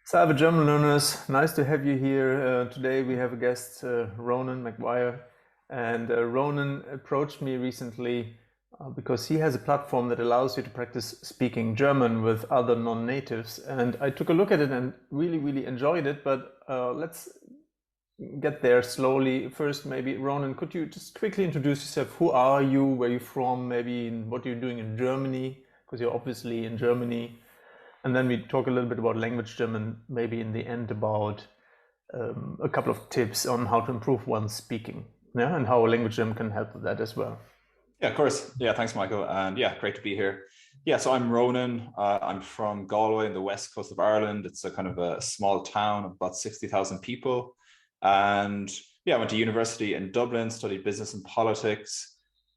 Salve German learners, nice to have you here. Today we have a guest, Ronan McGuire, and Ronan approached me recently because he has a platform that allows you to practice speaking German with other non-natives, and I took a look at it and really enjoyed it, but let's get there slowly. First, maybe Ronan, could you just quickly introduce yourself? Who are you, where you're from, maybe what you're doing in Germany, because you're obviously in Germany. And then we talk a little bit about Languagegym and maybe in the end about a couple of tips on how to improve one's speaking, yeah, and how Languagegym can help with that as well. Yeah, of course. Yeah, thanks, Michael. And yeah, great to be here. Yeah, so I'm Ronan. I'm from Galway in the west coast of Ireland. It's a kind of a small town of about 60,000 people. And yeah, I went to university in Dublin, studied business and politics.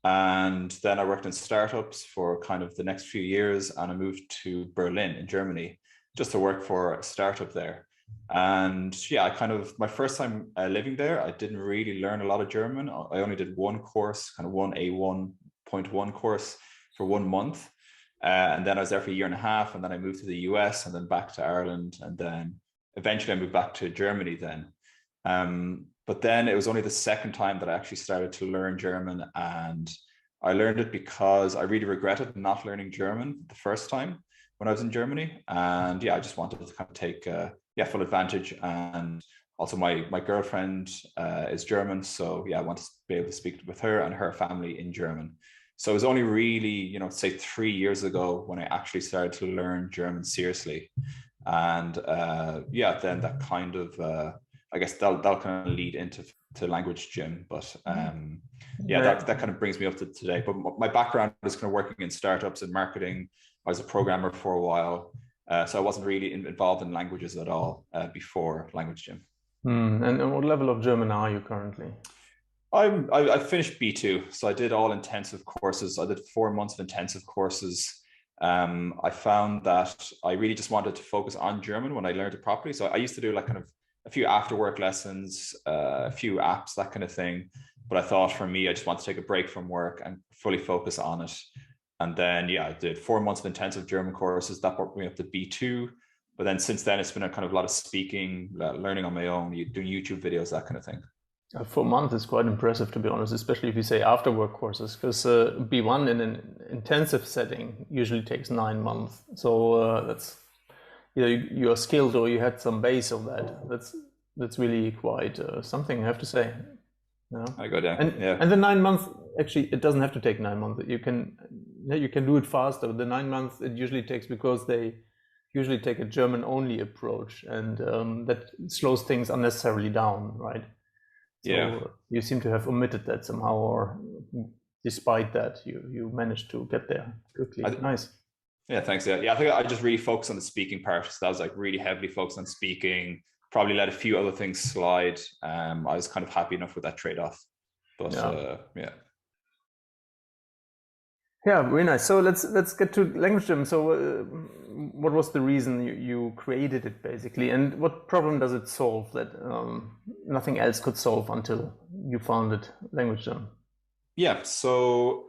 And then I worked in startups for kind of the next few years, and I moved to Berlin in Germany just to work for a startup there. And yeah, my first time living there, I didn't really learn a lot of German. I only did one course, kind of one A1.1 course for 1 month. And then I was there for a year and a half, and then I moved to the US and then back to Ireland. And then eventually I moved back to Germany then. But then it was only the second time that I actually started to learn German, and I learned it because I really regretted not learning German the first time when I was in Germany. And yeah, I just wanted to kind of take full advantage. And also my girlfriend is German, so yeah, I wanted to be able to speak with her and her family in German. So it was only really, say 3 years ago when I actually started to learn German seriously. And then that kind of I guess that'll kind of lead into Languagegym, but that kind of brings me up to today. But my background is kind of working in startups and marketing. I was a programmer for a while, so I wasn't really involved in languages at all before Languagegym. And what level of German are you currently? I finished B2, so I did all intensive courses. I did 4 months of intensive courses. I found that I really just wanted to focus on German when I learned it properly. So I used to do like kind of a few after work lessons, a few apps, that kind of thing. But I thought for me, I just want to take a break from work and fully focus on it. And then, yeah, I did 4 months of intensive German courses. That brought me up to B2. But then since then, it's been a kind of a lot of speaking, learning on my own, doing YouTube videos, that kind of thing. 4 months is quite impressive, to be honest, especially if you say after work courses, because B1 in an intensive setting usually takes 9 months. So that's you're skilled, or you had some base of that. That's really quite something, I have to say. I go down. And the 9 months, actually, it doesn't have to take 9 months. You can do it faster. The 9 months it usually takes because they usually take a German-only approach, and that slows things unnecessarily down, right? So yeah. You seem to have omitted that somehow, or despite that, you managed to get there quickly. Nice. Yeah, thanks. Yeah, I think I just really focused on the speaking part. So that was like really heavily focused on speaking, probably let a few other things slide. I was kind of happy enough with that trade-off. But yeah. Yeah, very nice. So let's get to Languagegym. So what was the reason you created it, basically, and what problem does it solve that nothing else could solve until you founded Languagegym? Yeah, so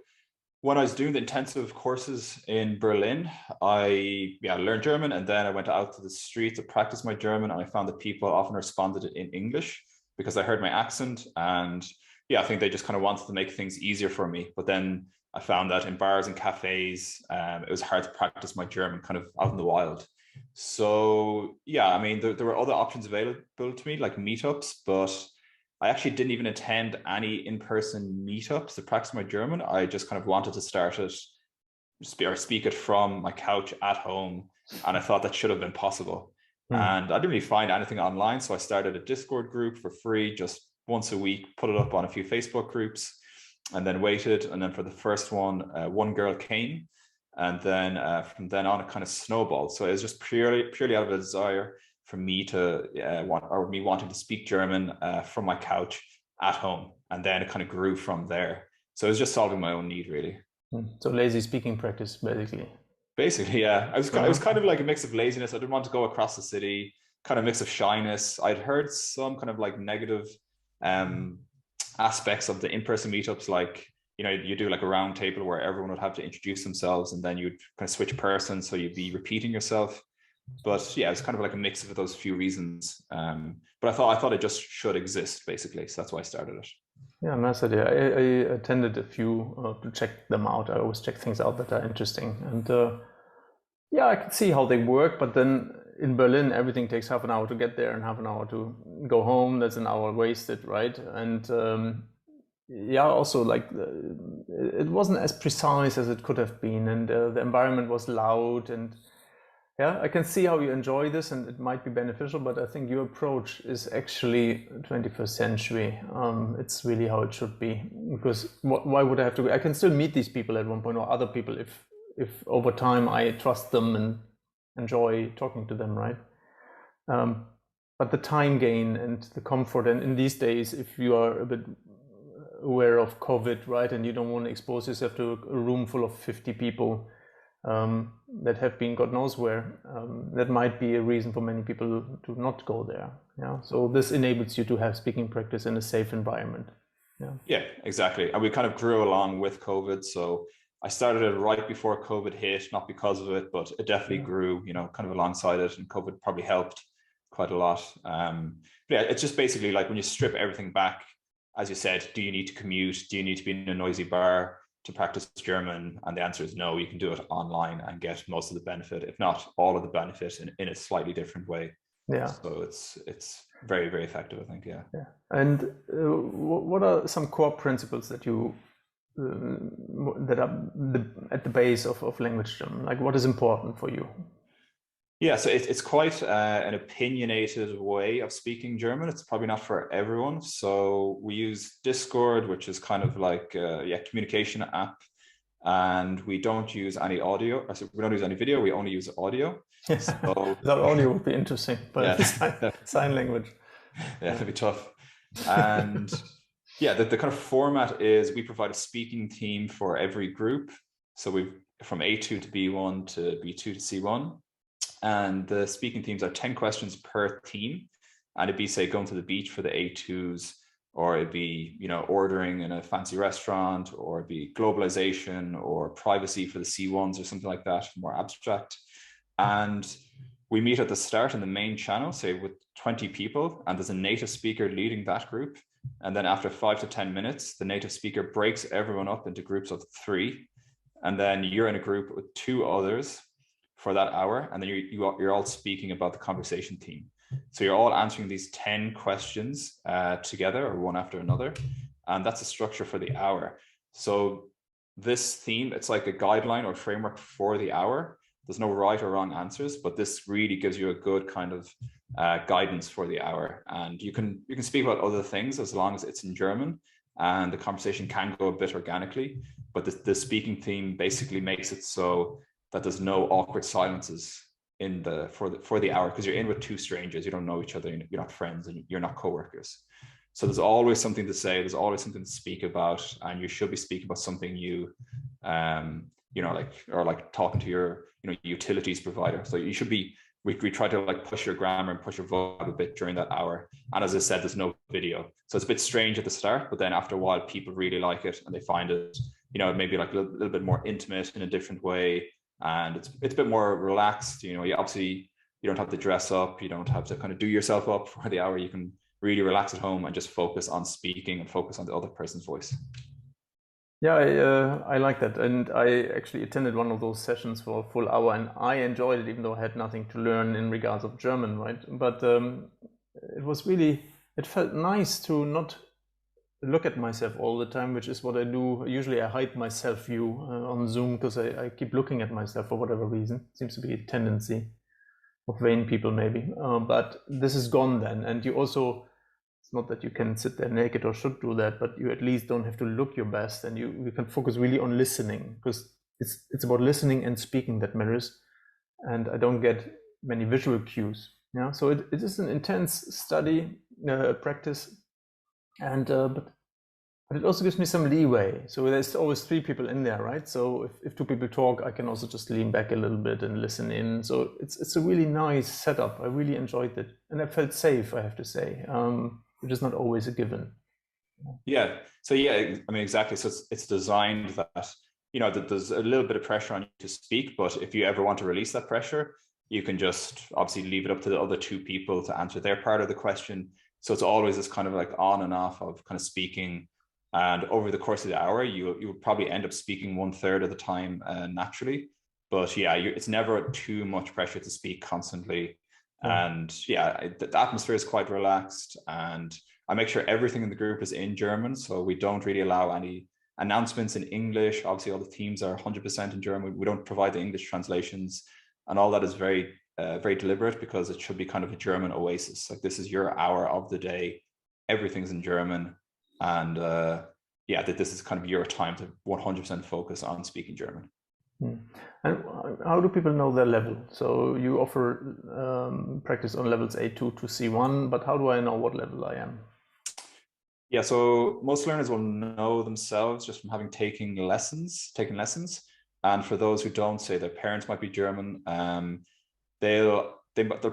when I was doing the intensive courses in Berlin, I learned German, and then I went out to the street to practice my German, and I found that people often responded in English because I heard my accent, and yeah, I think they just kind of wanted to make things easier for me. But then I found that in bars and cafes, it was hard to practice my German kind of out in the wild. So yeah, I mean, there were other options available to me, like meetups, but I actually didn't even attend any in-person meetups to practice my German. I just kind of wanted to start it or speak it from my couch at home. And I thought that should have been possible. And I didn't really find anything online. So I started a Discord group for free, just once a week, put it up on a few Facebook groups, and then waited. And then for the first one, one girl came. And then from then on, it kind of snowballed. So it was just purely out of a desire for me to wanting to speak German from my couch at home, and then it kind of grew from there. So it was just solving my own need, really. So lazy speaking practice, basically. Basically, yeah. It was kind of like a mix of laziness. I didn't want to go across the city. Kind of mix of shyness. I'd heard some kind of like negative aspects of the in-person meetups, like you do like a round table where everyone would have to introduce themselves, and then you'd kind of switch person, so you'd be repeating yourself. But yeah, it's kind of like a mix of those few reasons. But I thought it just should exist, basically. So that's why I started it. Yeah, nice idea. I attended a few to check them out. I always check things out that are interesting. And yeah, I can see how they work, but then in Berlin, everything takes half an hour to get there and half an hour to go home. That's an hour wasted, right? And yeah, also like it wasn't as precise as it could have been, and the environment was loud. And yeah, I can see how you enjoy this, and it might be beneficial. But I think your approach is actually 21st century. It's really how it should be. Because why would I have to? I can still meet these people at one point, or other people, if over time I trust them and enjoy talking to them, right? But the time gain and the comfort, and in these days, if you are a bit aware of COVID, right, and you don't want to expose yourself to a room full of 50 people that have been God knows where, that might be a reason for many people to not go there. Yeah, so this enables you to have speaking practice in a safe environment. Yeah, exactly. And we kind of grew along with COVID. So I started it right before COVID hit, not because of it, but it definitely grew, you know, kind of alongside it, and COVID probably helped quite a lot. But yeah, it's just basically like when you strip everything back, as you said, do you need to commute? Do you need to be in a noisy bar to practice German? And the answer is no, you can do it online and get most of the benefit, if not all of the benefit, in a slightly different way. Yeah. So it's very, very effective, I think. Yeah. Yeah. And what are some core principles that you that are at the base of Languagegym? Like, what is important for you? Yeah, so it's quite an opinionated way of speaking German. It's probably not for everyone. So we use Discord, which is kind of like a communication app, and we don't use any audio. So we don't use any video. We only use audio. So that audio would be interesting, but yeah, sign language. Yeah, it'd be tough. And yeah, the kind of format is we provide a speaking team for every group. So we've from A2 to B1 to B2 to C1. And the speaking themes are 10 questions per team. And it'd be, say, going to the beach for the A2s, or it'd be, you know, ordering in a fancy restaurant, or it'd be globalization or privacy for the C1s or something like that, more abstract. And we meet at the start in the main channel, say with 20 people, and there's a native speaker leading that group. And then after 5 to 10 minutes, the native speaker breaks everyone up into groups of 3. And then you're in a group with 2 others for that hour, and then you're all speaking about the conversation theme. So you're all answering these 10 questions together, or one after another, and that's the structure for the hour. So this theme, it's like a guideline or framework for the hour. There's no right or wrong answers, but this really gives you a good kind of guidance for the hour. And you can speak about other things as long as it's in German, and the conversation can go a bit organically. But the speaking theme basically makes it so that there's no awkward silences in for the hour, because you're in with 2 strangers. You don't know each other. You're not friends, and you're not co-workers. So there's always something to say. There's always something to speak about, and you should be speaking about something new, you know, like talking to your, you know, utilities provider. So you should be. We try to like push your grammar and push your vocab a bit during that hour. And as I said, there's no video, so it's a bit strange at the start, but then after a while, people really like it, and they find it, you know, maybe like a little bit more intimate in a different way. And it's a bit more relaxed. You know, you don't have to dress up. You don't have to kind of do yourself up for the hour. You can really relax at home and just focus on speaking and focus on the other person's voice. Yeah, I like that. And I actually attended one of those sessions for a full hour, and I enjoyed it, even though I had nothing to learn in regards of German, right? But it felt nice to not look at myself all the time, which is what I do. Usually I hide my self view on Zoom, because I keep looking at myself for whatever reason. Seems to be a tendency of vain people, maybe. But this is gone then. And you also, it's not that you can sit there naked or should do that, but you at least don't have to look your best, and you can focus really on listening, because it's about listening and speaking that matters. And I don't get many visual cues. Yeah, so it is an intense study, practice. And but it also gives me some leeway. So there's always 3 people in there, right? So if 2 people talk, I can also just lean back a little bit and listen in. So it's a really nice setup. I really enjoyed it, and I felt safe, I have to say, which is not always a given. Yeah. So yeah, I mean, exactly. So it's designed that, you know, that there's a little bit of pressure on you to speak, but if you ever want to release that pressure, you can just obviously leave it up to the other two people to answer their part of the question. So it's always this kind of like on and off of kind of speaking. And over the course of the hour, you would probably end up speaking 1/3 of the time naturally. But yeah, it's never too much pressure to speak constantly. And yeah, the atmosphere is quite relaxed. And I make sure everything in the group is in German. So we don't really allow any announcements in English. Obviously, all the teams are 100% in German. We don't provide the English translations. And all that is very, very deliberate, because it should be kind of a German oasis. Like, this is your hour of the day. Everything's in German. And yeah, that this is kind of your time to 100% focus on speaking German. And how do people know their level? So you offer practice on levels A2 to C1, but how do I know what level I am? Yeah, so most learners will know themselves just from having taken lessons. And for those who don't, say their parents might be German, they'll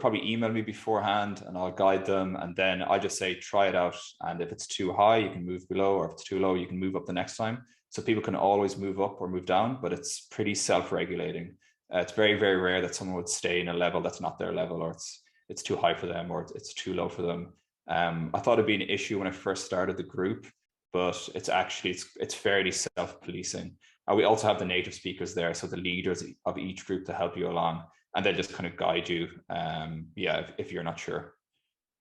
probably email me beforehand and I'll guide them. And then I just say, try it out. And if it's too high, you can move below, or if it's too low, you can move up the next time. So people can always move up or move down, but it's pretty self-regulating. It's very, very rare that someone would stay in a level that's not their level, or it's too high for them, or it's too low for them. I thought it'd be an issue when I first started the group, but it's fairly self-policing. We also have the native speakers there, so the leaders of each group to help you along, and they just kind of guide you. Yeah, if you're not sure.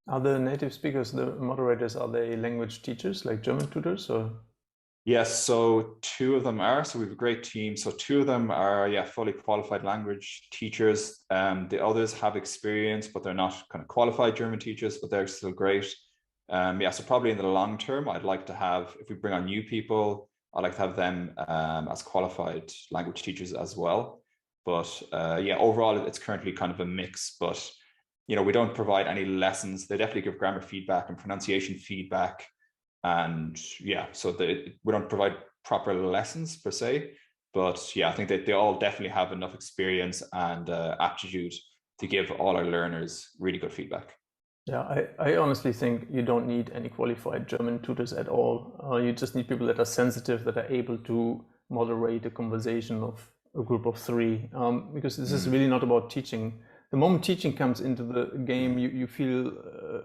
Are the native speakers, the moderators, are they language teachers, like German tutors, or? Yes, so 2 of them are. So we have a great team. So 2 of them are, yeah, fully qualified language teachers. The others have experience, but they're not kind of qualified German teachers, but they're still great. Yeah, so probably in the long term, I'd like to have, if we bring on new people, I'd like to have them as qualified language teachers as well. But yeah, overall, it's currently kind of a mix. But we don't provide any lessons. They definitely give grammar feedback and pronunciation feedback. And yeah, so we don't provide proper lessons per se, but yeah, I think that they all definitely have enough experience and aptitude to give all our learners really good feedback. Yeah, I honestly think you don't need any qualified German tutors at all. You just need people that are sensitive, that are able to moderate a conversation of a group of 3, because this is really not about teaching. The moment teaching comes into the game, you feel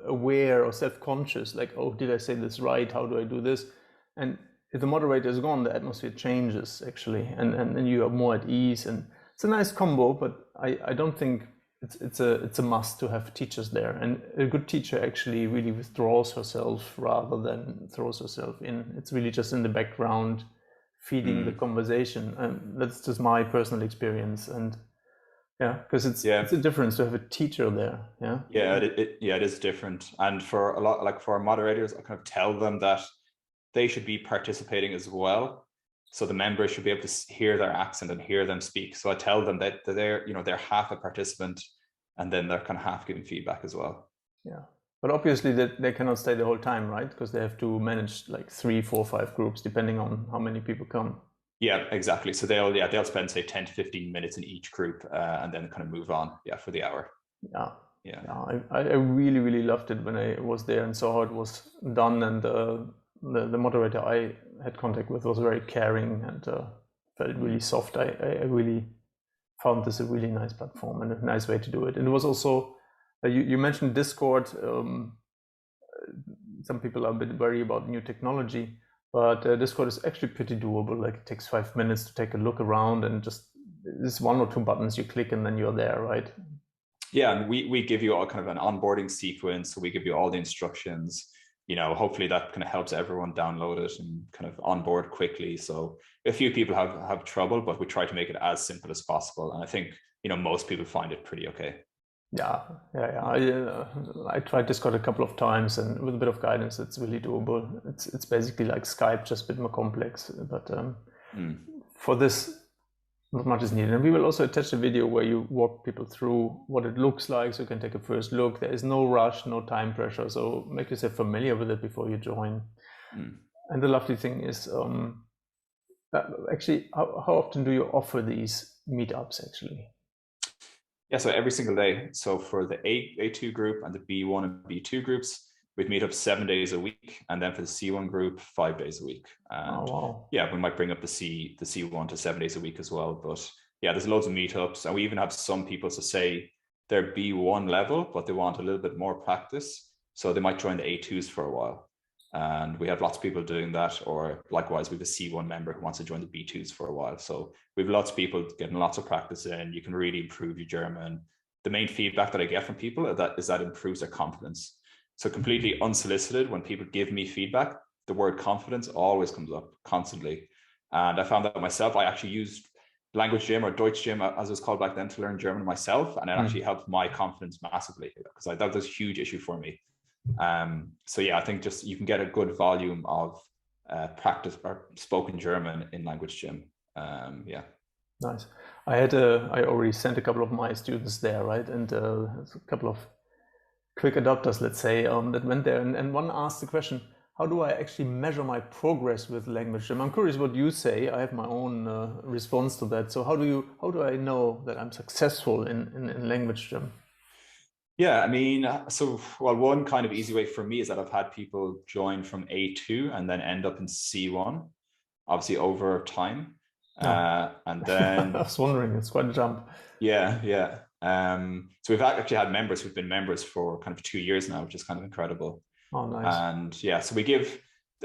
aware or self-conscious, like, oh, did I say this right? How do I do this? And if the moderator is gone, the atmosphere changes, actually, and you are more at ease. And it's a nice combo, but I don't think it's a must to have teachers there. And a good teacher actually really withdraws herself rather than throws herself in. It's really just in the background, feeding the conversation. And that's just my personal experience. And yeah, because it's a difference to have a teacher there. Yeah, it is different. And for a lot, like for our moderators, I kind of tell them that they should be participating as well. So the members should be able to hear their accent and hear them speak. So I tell them that they're half a participant, and then they're kind of half giving feedback as well. Yeah, but obviously they cannot stay the whole time, right? Because they have to manage like 3, 4, 5 groups depending on how many people come. Yeah, exactly. So they'll spend say 10 to 15 minutes in each group, and then kind of move on. Yeah, for the hour. Yeah. I really, really loved it when I was there and saw how it was done, and the moderator I had contact with was very caring and felt really soft. I really found this a really nice platform and a nice way to do it. And it was also you mentioned Discord. Some people are a bit worried about new technology. But Discord is actually pretty doable. Like, it takes 5 minutes to take a look around, and just there's 1 or 2 buttons you click and then you're there, right? Yeah, and we give you all kind of an onboarding sequence. So we give you all the instructions. Hopefully that kind of helps everyone download it and kind of onboard quickly. So a few people have trouble, but we try to make it as simple as possible. And I think most people find it pretty okay. Yeah. I tried Discord a couple of times, and with a bit of guidance, it's really doable. It's basically like Skype, just a bit more complex. But for this, not much is needed. And we will also attach a video where you walk people through what it looks like, so you can take a first look. There is no rush, no time pressure, so make yourself familiar with it before you join. And the lovely thing is, actually, how often do you offer these meetups, actually? Yeah, so every single day. So for the A2 group and the B1 and B2 groups, we'd meet up 7 days a week, and then for the C1 group, 5 days a week. And yeah, we might bring up the C1 to 7 days a week as well. But yeah, there's loads of meetups, and we even have some people to say their B1 level, but they want a little bit more practice. So they might join the A2s for a while. And we have lots of people doing that, or likewise, we have a C1 member who wants to join the B2s for a while. So we have lots of people getting lots of practice in. You can really improve your German. The main feedback that I get from people is that improves their confidence. So completely unsolicited, when people give me feedback, the word confidence always comes up constantly. And I found that myself. I actually used Languagegym, or Deutschgym as it was called back then, to learn German myself. And it actually helped my confidence massively, because that was a huge issue for me. So yeah, I think just you can get a good volume of practice or spoken German in Languagegym. Yeah. Nice. I already sent a couple of my students there, right? And a couple of quick adopters, let's say, that went there, and one asked the question, how do I actually measure my progress with Languagegym? I'm curious what you say. I have my own response to that. So how do I know that I'm successful in Languagegym? Yeah, I mean, well, one kind of easy way for me is that I've had people join from A2 and then end up in C1, obviously over time. And then I was wondering, it's quite a jump. Yeah. So we've actually had members who've been members for kind of 2 years now, which is kind of incredible. Oh, nice. And yeah, so we give,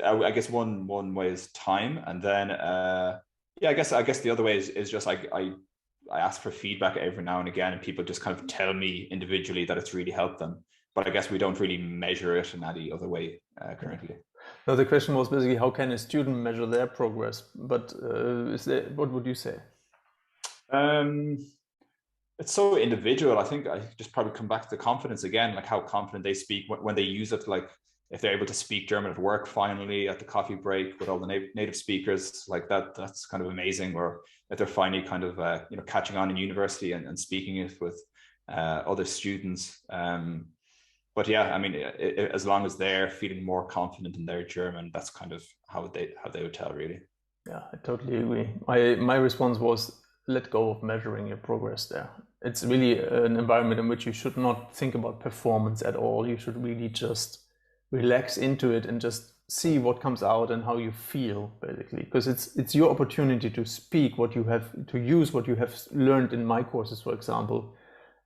I guess one way is time, and then yeah, I guess the other way is just I ask for feedback every now and again, and people just kind of tell me individually that it's really helped them. But I guess we don't really measure it in any other way currently. No, the question was basically, how can a student measure their progress? But what would you say? It's so individual. I think I just probably come back to confidence again, like how confident they speak when they use it. Like if they're able to speak German at work finally at the coffee break with all the native speakers, like that's kind of amazing. Or if they're finally kind of catching on in university and speaking it with other students. But yeah, I mean, as long as they're feeling more confident in their German, that's kind of how they would tell, really. Yeah, I totally agree. My response was, let go of measuring your progress there. It's really an environment in which you should not think about performance at all. You should really just relax into it and just see what comes out and how you feel, basically, because it's your opportunity to speak what you have, to use what you have learned in my courses, for example,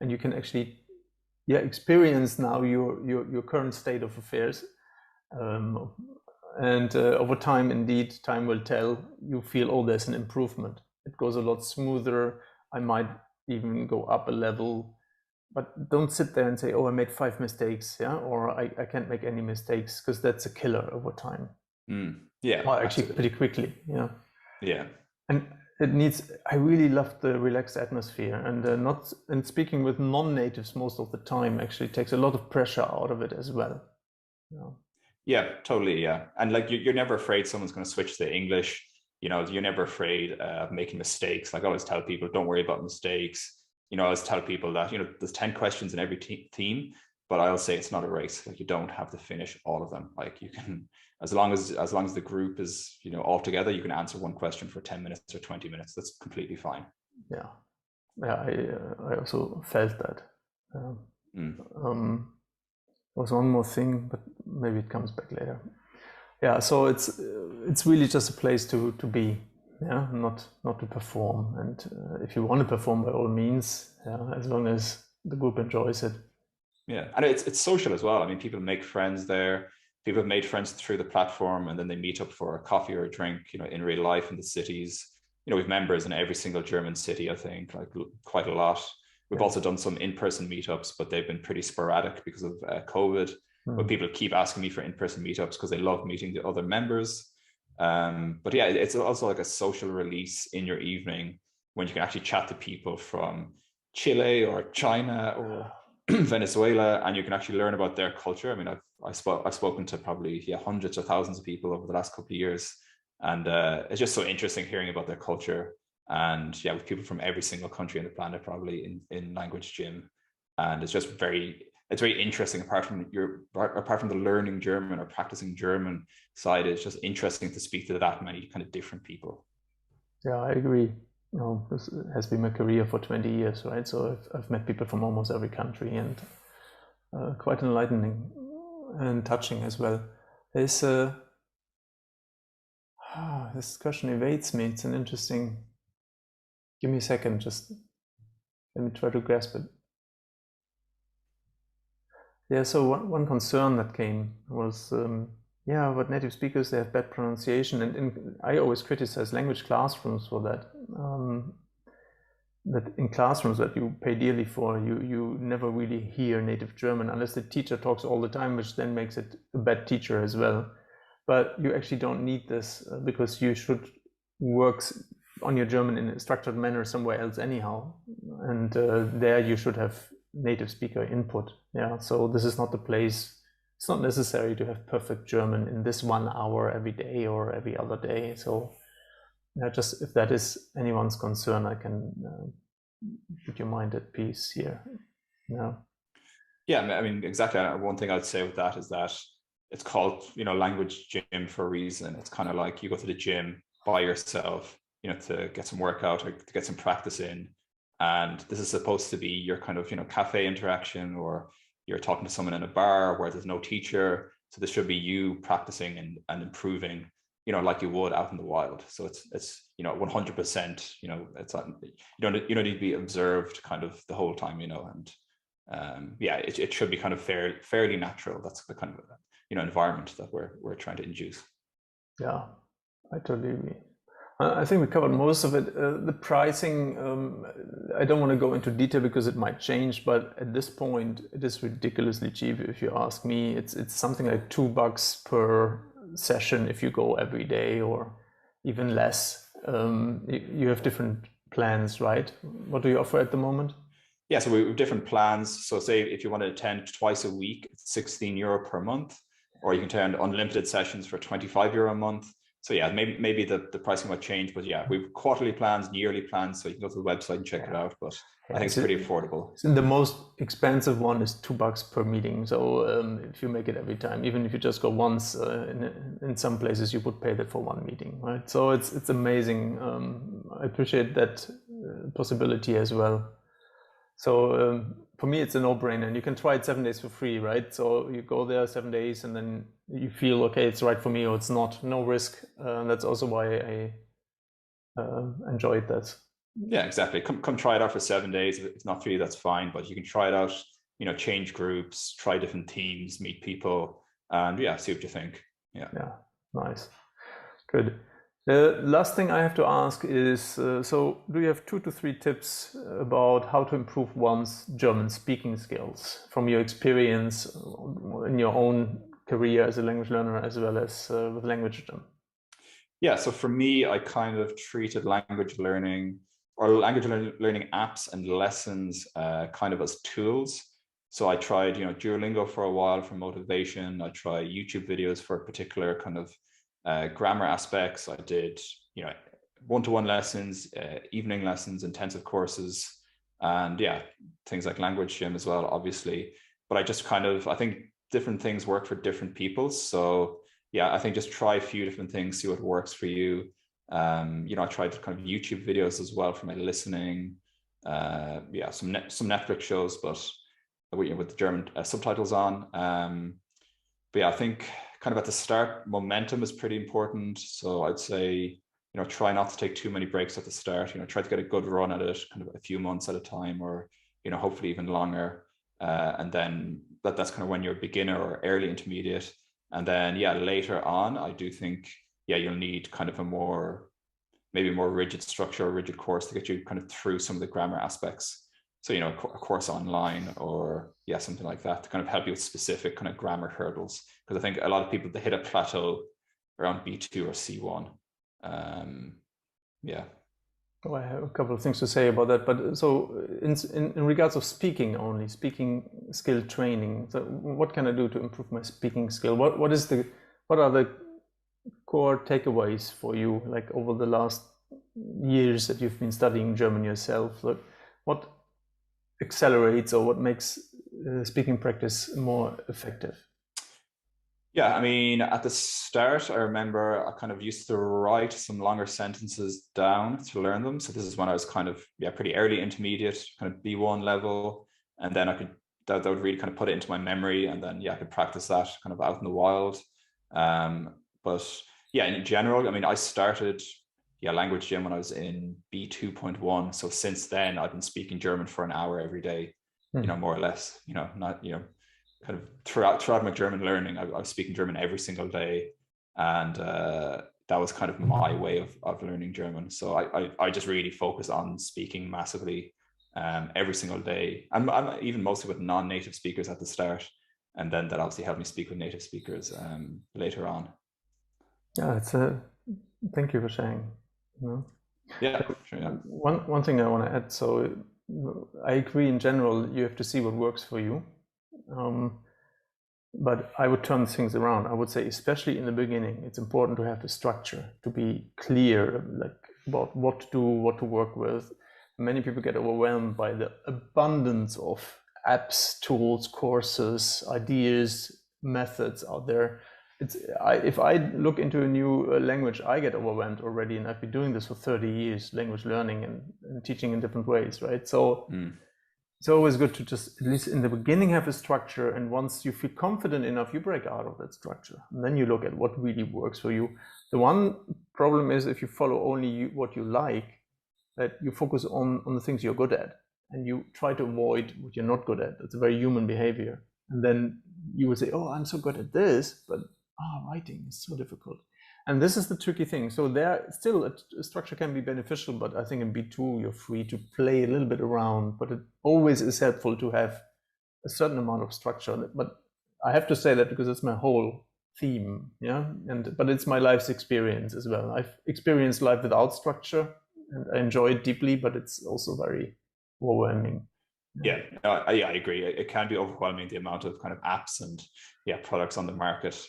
and you can actually experience now your current state of affairs. And over time, indeed, time will tell. You feel, oh, there's an improvement. It goes a lot smoother. I might even go up a level, but don't sit there and say, oh, I made 5 mistakes, or I can't make any mistakes, because that's a killer over time. Yeah, well, actually absolutely. Pretty quickly. Yeah. And it needs, I really love the relaxed atmosphere, and speaking with non-natives most of the time actually takes a lot of pressure out of it as well. Yeah, totally. Yeah. And like you're never afraid someone's going to switch to English. You're never afraid of making mistakes. Like I always tell people, don't worry about mistakes. I always tell people that, there's 10 questions in every theme, but I'll say it's not a race. Like you don't have to finish all of them. Like you can, as long as the group is, all together, you can answer one question for 10 minutes or 20 minutes. That's completely fine. Yeah. I also felt that. There was one more thing, but maybe it comes back later. Yeah, so it's really just a place to be, not to perform. And if you want to perform, by all means, as long as the group enjoys it. Yeah, and it's social as well. I mean, people make friends there. People have made friends through the platform, and then they meet up for a coffee or a drink, in real life in the cities. We've members in every single German city, I think, like quite a lot. We've also done some in-person meetups, but they've been pretty sporadic because of COVID. But people keep asking me for in-person meetups because they love meeting the other members. But yeah, it's also like a social release in your evening when you can actually chat to people from Chile or China or Venezuela, and you can actually learn about their culture. I mean, I've spoken to probably hundreds or thousands of people over the last couple of years, and it's just so interesting hearing about their culture. And with people from every single country on the planet, probably in Languagegym, and it's just very interesting. Apart from the learning German or practicing German side, it's just interesting to speak to that many kind of different people. Yeah, I agree. This has been my career for 20 years, right? So I've met people from almost every country, and quite enlightening and touching as well. There's this question evades me. It's an interesting. Give me a second, just let me try to grasp it. Yeah, so one concern that came was, yeah, but native speakers, they have bad pronunciation. And I always criticize language classrooms for that. That in classrooms that you pay dearly for, you never really hear native German unless the teacher talks all the time, which then makes it a bad teacher as well. But you actually don't need this because you should work on your German in a structured manner somewhere else anyhow. And there you should have native speaker input. Yeah, so this is not the place. It's not necessary to have perfect German in this 1 hour every day or every other day. So yeah, just if that is anyone's concern, I can put your mind at peace here. Yeah. Yeah, I mean, exactly. One thing I'd say with that is that it's called, language gym for a reason. It's kind of like you go to the gym by yourself, to get some workout or to get some practice in. And this is supposed to be your kind of, cafe interaction, or you're talking to someone in a bar where there's no teacher. So this should be you practicing and improving, like you would out in the wild. So it's 100%, it's you don't need to be observed kind of the whole time, and yeah, it should be kind of fairly natural. That's the kind of environment that we're trying to induce. Yeah, I totally agree. I think we covered most of it. The pricing, I don't want to go into detail because it might change, but at this point, it is ridiculously cheap. If you ask me, it's something like $2 per session if you go every day, or even less. You have different plans, right? What do you offer at the moment? Yeah, so we have different plans. So say if you want to attend twice a week, it's €16 per month, or you can attend unlimited sessions for €25 a month. So yeah, maybe the pricing might change, but yeah, we've quarterly plans, yearly plans, so you can go to the website and check it out. But I think it's pretty affordable. So the most expensive one is $2 per meeting. So if you make it every time, even if you just go once, in some places you would pay that for one meeting, right? So it's amazing. I appreciate that possibility as well. So for me, it's a no-brainer, and you can try it 7 days for free, right? So you go there 7 days, and then you feel, okay, it's right for me, or it's not. No risk. That's also why I enjoyed that. Yeah, exactly. Come try it out for 7 days. If it's not for you, that's fine. But you can try it out. Change groups, try different teams, meet people, and yeah, see what you think. Yeah. Yeah. Nice. Good. The last thing I have to ask is, so do you have 2 to 3 tips about how to improve one's German speaking skills from your experience in your own career as a language learner, as well as with Languagegym? Yeah, so for me, I kind of treated language learning apps and lessons kind of as tools. So I tried, Duolingo for a while for motivation. I tried YouTube videos for particular kind of grammar aspects. I did, one-to-one lessons, evening lessons, intensive courses, and yeah, things like Languagegym as well, obviously. But I think different things work for different people. So yeah, I think just try a few different things, see what works for you. I tried kind of YouTube videos as well for my listening. Yeah, some Netflix shows, but with the German subtitles on. But yeah, I think kind of at the start, momentum is pretty important. So I'd say, try not to take too many breaks at the start. Try to get a good run at it, kind of a few months at a time, or hopefully even longer. And then that's kind of when you're a beginner or early intermediate. And then yeah, later on, I do think you'll need kind of maybe more rigid structure or rigid course to get you kind of through some of the grammar aspects. So a course online, or yeah, something like that, to kind of help you with specific kind of grammar hurdles. Because I think a lot of people, they hit a plateau around B2 or C1. Yeah. Oh, I have a couple of things to say about that, but so in regards of speaking skill training, so what can I do to improve my speaking skill? What are the core takeaways for you, like over the last years that you've been studying German yourself? Like, what accelerates or what makes speaking practice more effective? Yeah, I mean, at the start, I remember I kind of used to write some longer sentences down to learn them. So this is when I was kind of, pretty early intermediate, kind of B1 level. And then that would really kind of put it into my memory. And then, I could practice that kind of out in the wild. But yeah, in general, I mean, I started, Languagegym when I was in B2.1. So since then, I've been speaking German for an hour every day, more or less, not, kind of throughout my German learning, I was speaking German every single day, and that was kind of my way of learning German. So I just really focus on speaking massively every single day. I'm even mostly with non-native speakers at the start, and then that obviously helped me speak with native speakers later on. Yeah, thank you for sharing. Yeah, sure, yeah. One thing I want to add. So I agree in general, you have to see what works for you. But I would turn things around. I would say, especially in the beginning, it's important to have the structure, to be clear, like about what to do, what to work with. Many people get overwhelmed by the abundance of apps, tools, courses, ideas, methods out there. If I look into a new language, I get overwhelmed already, and I've been doing this for 30 years, language learning and teaching in different ways, right? So it's always good to just, at least in the beginning, have a structure, and once you feel confident enough, you break out of that structure, and then you look at what really works for you. The one problem is if you follow only what you like, that you focus on the things you're good at, and you try to avoid what you're not good at. It's a very human behavior. And then you would say, oh, I'm so good at this, but writing is so difficult. And this is the tricky thing. So there still a structure can be beneficial, but I think in B2 you're free to play a little bit around, but it always is helpful to have a certain amount of structure. But I have to say that because it's my whole theme, yeah. But it's my life's experience as well. I've experienced life without structure, and I enjoy it deeply, but it's also very overwhelming. Yeah, I agree. It can be overwhelming, the amount of kind of apps and products on the market.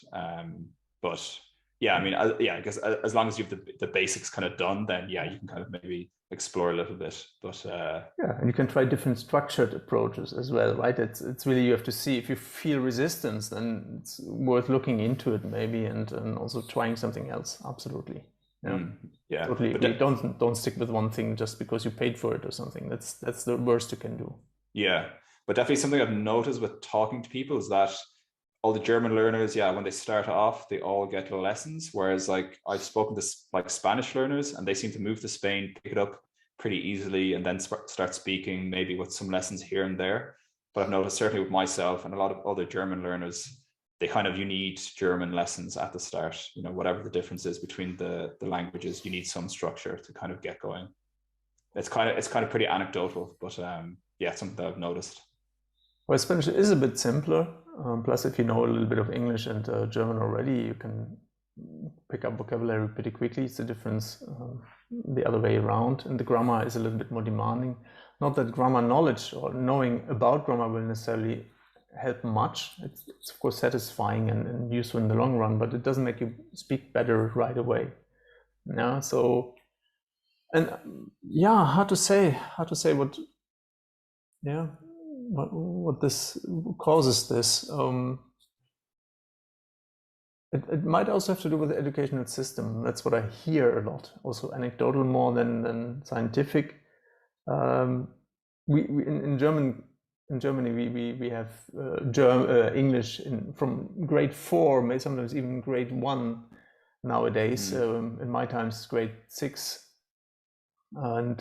But yeah, I mean, I guess as long as you have the basics kind of done, then you can kind of maybe explore a little bit. But yeah, and you can try different structured approaches as well, right? It's really, you have to see if you feel resistance, then it's worth looking into it maybe, and also trying something else. Absolutely. Yeah, totally. But don't stick with one thing just because you paid for it or something. That's the worst you can do. Yeah, but definitely something I've noticed with talking to people is that all the German learners, when they start off, they all get lessons. Whereas like I've spoken to like Spanish learners, and they seem to move to Spain, pick it up pretty easily, and then start speaking, maybe with some lessons here and there. But I've noticed certainly with myself and a lot of other German learners, you need German lessons at the start. Whatever the difference is between the languages, you need some structure to kind of get going. It's kind of pretty anecdotal, but it's something that I've noticed. Well, Spanish is a bit simpler. Plus, if you know a little bit of English and German already, you can pick up vocabulary pretty quickly. It's the difference the other way around, and the grammar is a little bit more demanding. Not that grammar knowledge or knowing about grammar will necessarily help much. It's of course satisfying and useful in the long run, but it doesn't make you speak better right away. Yeah. So, and hard to say what. Yeah. What this causes this. It might also have to do with the educational system. That's what I hear a lot, also anecdotal more than scientific. We in Germany we have English from grade 4, maybe sometimes even grade 1 nowadays. In my times, grade 6, and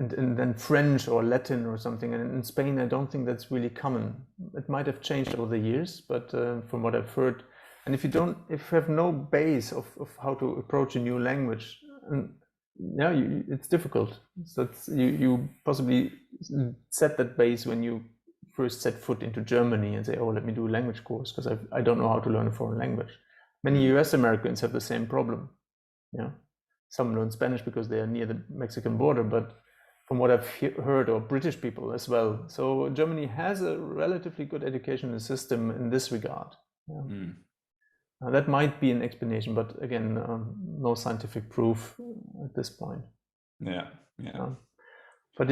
then French or Latin or something. And in Spain, I don't think that's really common. It might have changed over the years, but from what I've heard, and if you have no base of how to approach a new language, it's difficult. So you possibly set that base when you first set foot into Germany and say, oh, let me do a language course because I don't know how to learn a foreign language. Many US Americans have the same problem. Yeah, some learn Spanish because they are near the Mexican border, but from what I've heard, or British people as well. So Germany has a relatively good educational system in this regard. Yeah. That might be an explanation, but again, no scientific proof at this point. Yeah. But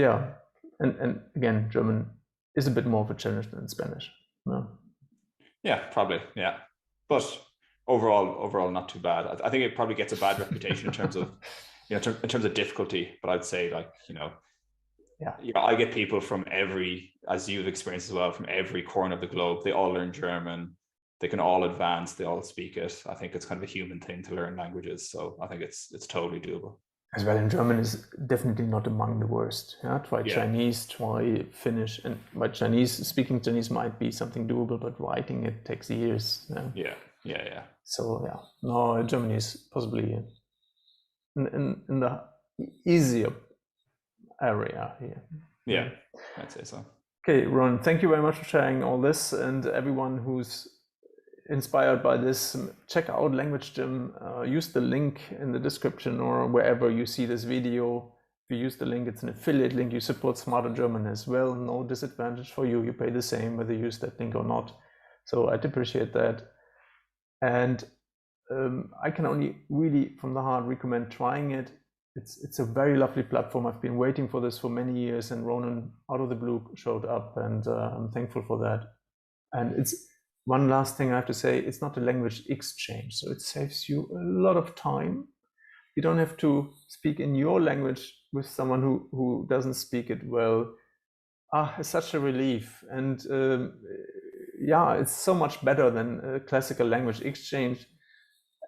and again, German is a bit more of a challenge than Spanish. Yeah, probably. Yeah, but overall, not too bad. I think it probably gets a bad reputation in terms of in terms of difficulty. But I'd say I get people from as you've experienced as well, from every corner of the globe. They all learn German. They can all advance. They all speak it. I think it's kind of a human thing to learn languages. So I think it's totally doable. as well in German is definitely not among the worst. Yeah, try Chinese, try Finnish, and by Chinese, speaking Chinese might be something doable, but writing it takes years. Yeah. So yeah, no, Germany is possibly in the easier area here. Yeah, I'd say so. Okay, Ron, thank you very much for sharing all this, and everyone who's inspired by this, check out Languagegym. Use the link in the description or wherever you see this video. If you use the link, it's an affiliate link. You support Smarter German as well. No disadvantage for you. You pay the same whether you use that link or not. So I'd appreciate that. And I can only really from the heart recommend trying it. It's a very lovely platform. I've been waiting for this for many years, and Ronan out of the blue showed up, and I'm thankful for that. And it's one last thing I have to say, it's not a language exchange, so it saves you a lot of time. You don't have to speak in your language with someone who doesn't speak it well. It's such a relief. And yeah, it's so much better than a classical language exchange.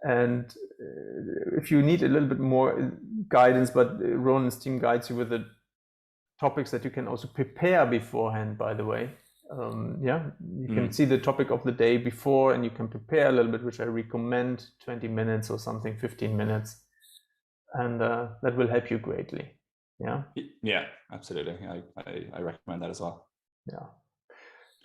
And if you need a little bit more guidance, but Ronan's team guides you with the topics that you can also prepare beforehand, by the way. You can see the topic of the day before, and you can prepare a little bit, which I recommend, 20 minutes or something, 15 minutes. And that will help you greatly. Yeah, absolutely. I recommend that as well. Yeah.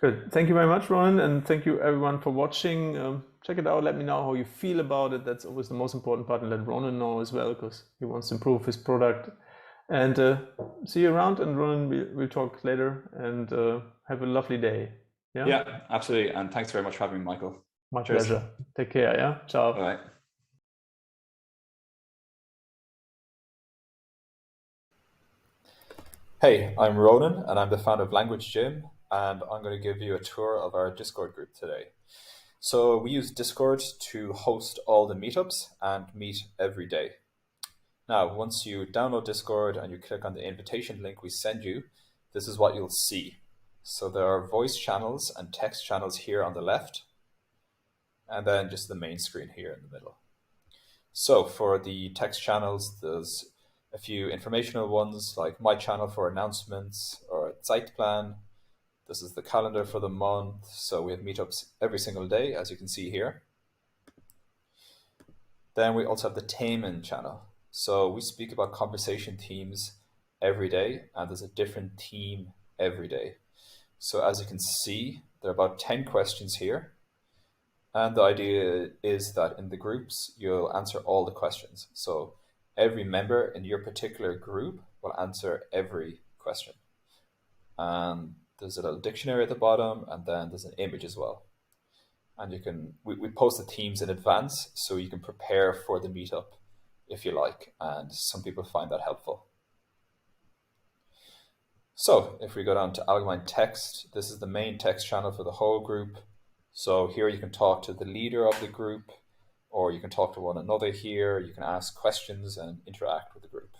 Good. Thank you very much, Ronan, and thank you everyone for watching. Check it out. Let me know how you feel about it. That's always the most important part, and let Ronan know as well, because he wants to improve his product. And see you around, and Ronan, we'll talk later, and have a lovely day. Yeah, absolutely. And thanks very much for having me, Michael. My pleasure. Take care. Yeah. Ciao. Bye. Hey, I'm Ronan, and I'm the founder of Languagegym, and I'm going to give you a tour of our Discord group today. So we use Discord to host all the meetups and meet every day. Now, once you download Discord and you click on the invitation link we send you, this is what you'll see. So there are voice channels and text channels here on the left, and then just the main screen here in the middle. So for the text channels, there's a few informational ones like my channel for announcements or Zeitplan. This is the calendar for the month. So we have meetups every single day, as you can see here. Then we also have the Themen channel. So we speak about conversation themes every day, and there's a different theme every day. So as you can see, there are about 10 questions here. And the idea is that in the groups, you'll answer all the questions. So every member in your particular group will answer every question. And there's a little dictionary at the bottom, and then there's an image as well. And we post the themes in advance, so you can prepare for the meetup if you like. And some people find that helpful. So if we go down to Allgemein Text, this is the main text channel for the whole group. So here you can talk to the leader of the group, or you can talk to one another here. You can ask questions and interact with the group.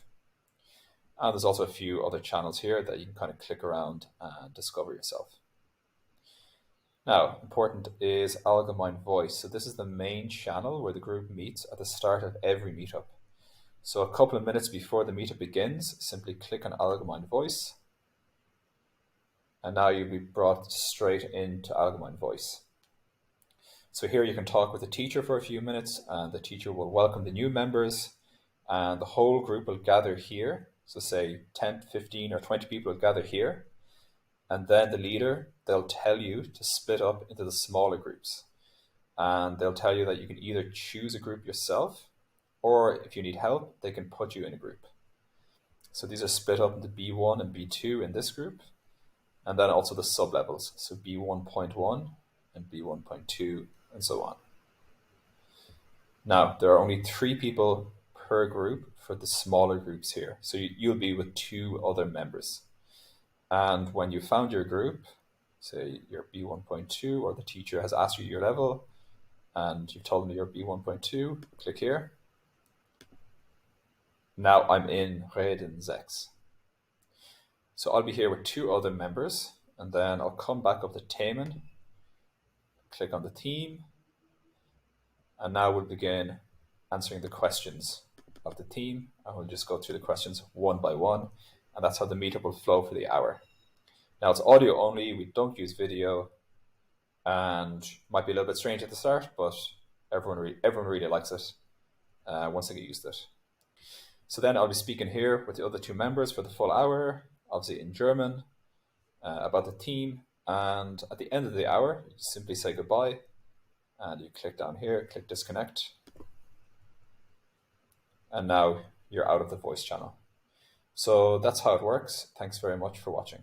And there's also a few other channels here that you can kind of click around and discover yourself. Now, important is Allgemein Voice. So this is the main channel where the group meets at the start of every meetup. So a couple of minutes before the meetup begins, simply click on Allgemein Voice. And now you'll be brought straight into Allgemein Voice. So here you can talk with the teacher for a few minutes, and the teacher will welcome the new members, and the whole group will gather here. So say 10, 15 or 20 people will gather here, and then the leader, they'll tell you to split up into the smaller groups. And they'll tell you that you can either choose a group yourself, or if you need help, they can put you in a group. So these are split up into B1 and B2 in this group, and then also the sub-levels, so B1.1 and B1.2 and so on. Now, there are only 3 people per group for the smaller groups here. So you'll be with 2 other members. And when you found your group, say you're B1.2, or the teacher has asked you your level, and you've told them you're B1.2, click here. Now I'm in Reden 6. So I'll be here with 2 other members, and then I'll come back up to Themen, click on the theme, and now we'll begin answering the questions of the team, and we'll just go through the questions one by one, and that's how the meetup will flow for the hour. Now it's audio only, we don't use video, and might be a little bit strange at the start, but everyone really likes it once they get used to it. So then I'll be speaking here with the other two members for the full hour, obviously in German, about the team, and at the end of the hour, you simply say goodbye, and you click down here, click disconnect, and now you're out of the voice channel. So that's how it works. Thanks very much for watching.